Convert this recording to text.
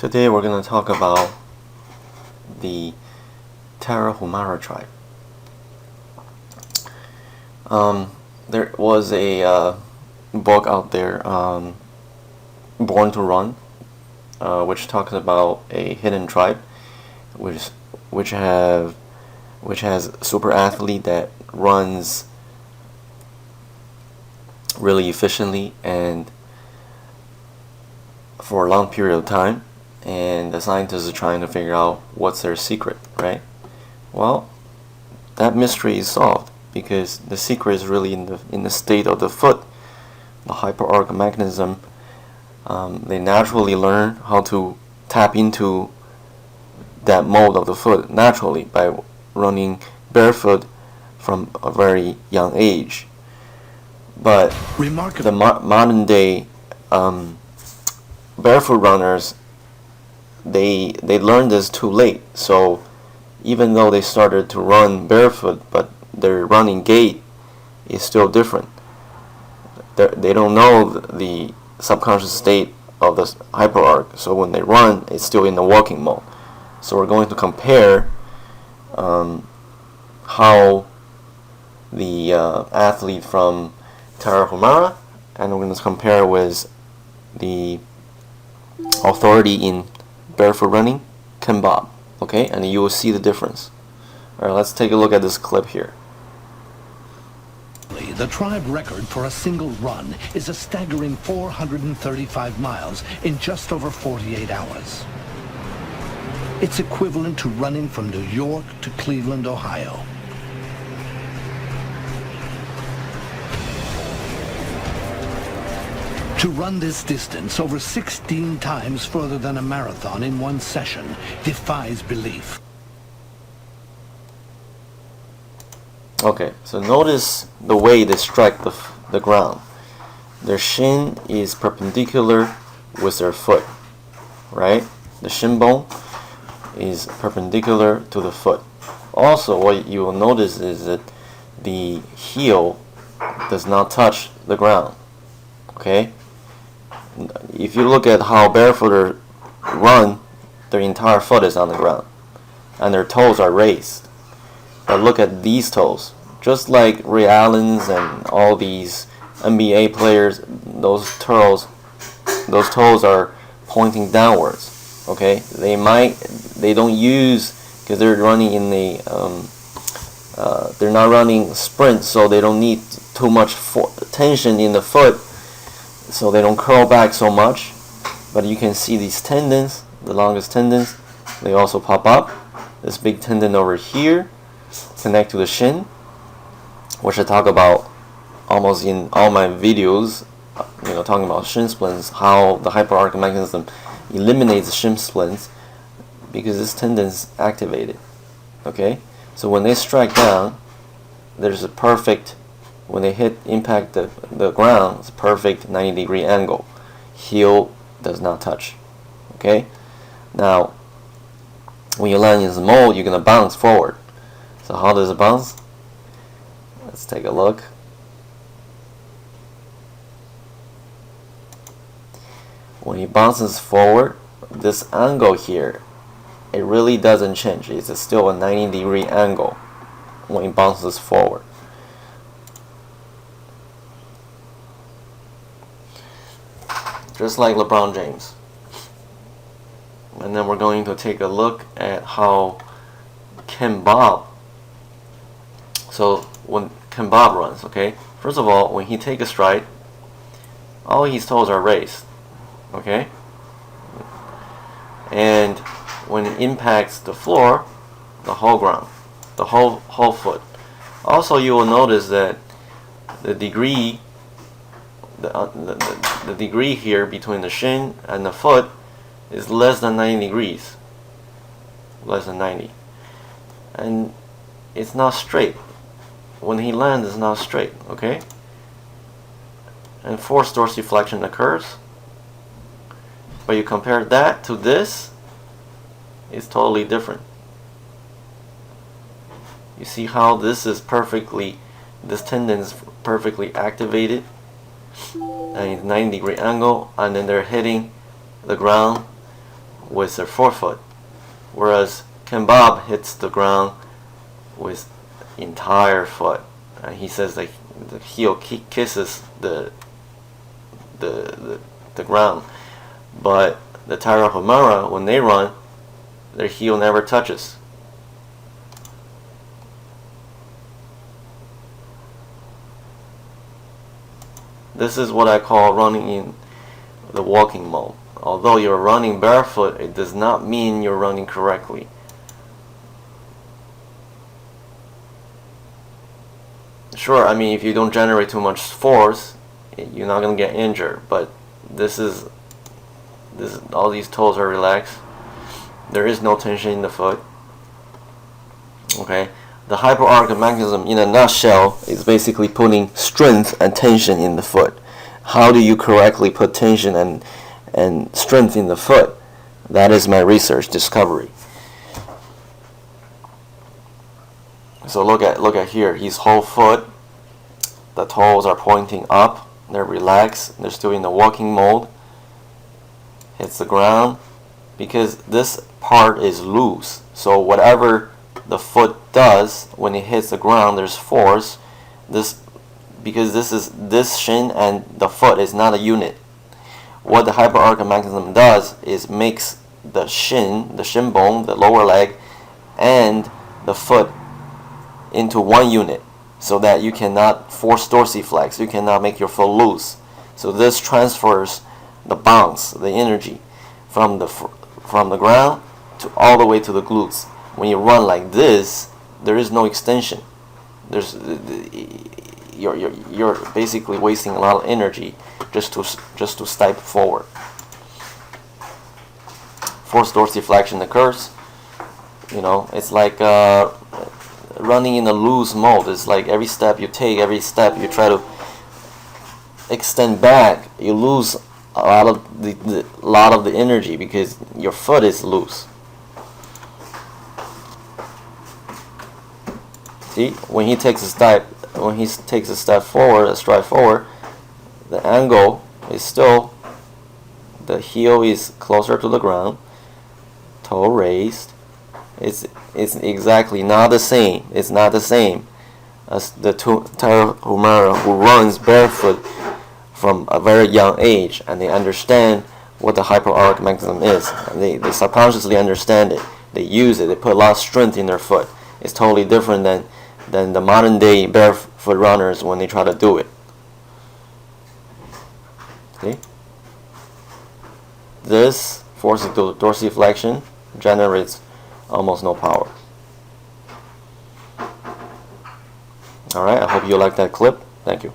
Today we're going to talk about the Tarahumara tribe. There was a book out there, Born to Run, which talks about a hidden tribe, which has super athlete that runs really efficiently and for a long period of time, and the scientists are trying to figure out what's their secret, right? Well, that mystery is solved because the secret is really in the state of the foot, the hyperarch mechanism. They naturally learn how to tap into that mode of the foot naturally by running barefoot from a very young age. But the modern day barefoot runners, they learned this too late. So even though they started to run barefoot, but their running gait is still different. They don't know the subconscious state of the hyperarch. So when they run, it's still in the walking mode. So we're going to compare how the athlete from Tarahumara, and we're going to compare with the authority in barefoot running, Ken Bob. Okay, and you will see the difference. Alright, let's take a look at this clip here. The tribe record for a single run is a staggering 435 miles in just over 48 hours. It's equivalent to running from New York to Cleveland, Ohio. To run this distance over 16 times further than a marathon in one session defies belief. Okay, so notice the way they strike the ground. Their shin is perpendicular with their foot, right? The shin bone is perpendicular to the foot. Also, what you will notice is that the heel does not touch the ground. Okay? If you look at how barefooters run, their entire foot is on the ground and their toes are raised. But look at these toes. Just like Ray Allen's and all these NBA players, those toes are pointing downwards. Okay, they don't use, because they're running in they're not running sprint, so they don't need too much tension in the foot, so they don't curl back so much. But you can see these tendons, the longest tendons, they also pop up. This big tendon over here connect to the shin, which I talk about almost in all my videos, talking about shin splints, how the hyperarch mechanism eliminates shin splints because this tendon is activated. Okay, so when they strike down, there's a perfect, when they impact the ground, it's a perfect 90-degree angle. Heel does not touch. Okay, now when you land in this mode, you're gonna bounce forward. So how does it bounce? Let's take a look. When he bounces forward, this angle here, it really doesn't change. It's still a 90-degree angle when he bounces forward. Just like LeBron James. And then we're going to take a look at how Ken Bob. So when Ken Bob runs, okay, first of all, when he takes a stride, all his toes are raised, okay, and when it impacts the floor, the whole ground, the whole foot. Also, you will notice that the degree, the degree here between the shin and the foot is less than 90 degrees, less than 90, and it's not straight. When he lands, it's not straight, okay? And forced dorsiflexion occurs. But you compare that to this, it's totally different. You see how this tendon is perfectly activated, and it's 90-degree angle, and then they're hitting the ground with their forefoot, whereas Bob hits the ground with entire foot. He says that the heel kisses the ground, but the Tarahumara, when they run, their heel never touches. This is what I call running in the walking mode. Although you're running barefoot, it does not mean you're running correctly. Sure, I mean, if you don't generate too much force, you're not going to get injured, but this is all these toes are relaxed. There is no tension in the foot. Okay, the hyperarch mechanism in a nutshell is basically putting strength and tension in the foot. How do you correctly put tension and strength in the foot? That is my research discovery. So look at here, his whole foot, the toes are pointing up, they're relaxed, they're still in the walking mode. Hits the ground, because this part is loose, so whatever the foot does when it hits the ground, there's force. Because this shin and the foot is not a unit. What the hyperarch mechanism does is makes the shin bone, the lower leg, and the foot into one unit, so that you cannot force dorsiflex, you cannot make your foot loose. So this transfers the bounce, the energy from the ground to all the way to the glutes. When you run like this, there is no extension. You're basically wasting a lot of energy just to step forward. Forced dorsiflexion occurs. You know, it's like running in a loose mode. It's like every step you take, every step you try to extend back, you lose a lot of the energy because your foot is loose. See, when he takes a step forward, a stride forward, the angle is still, the heel is closer to the ground, toe raised. It's exactly not the same. It's not the same as the Tarahumara who runs barefoot from a very young age, and they understand what the hyperarch mechanism is. And they subconsciously understand it. They use it. They put a lot of strength in their foot. It's totally different than the modern day barefoot runners when they try to do it. See? This forcing dorsiflexion generates almost no power. Alright, I hope you like that clip. Thank you.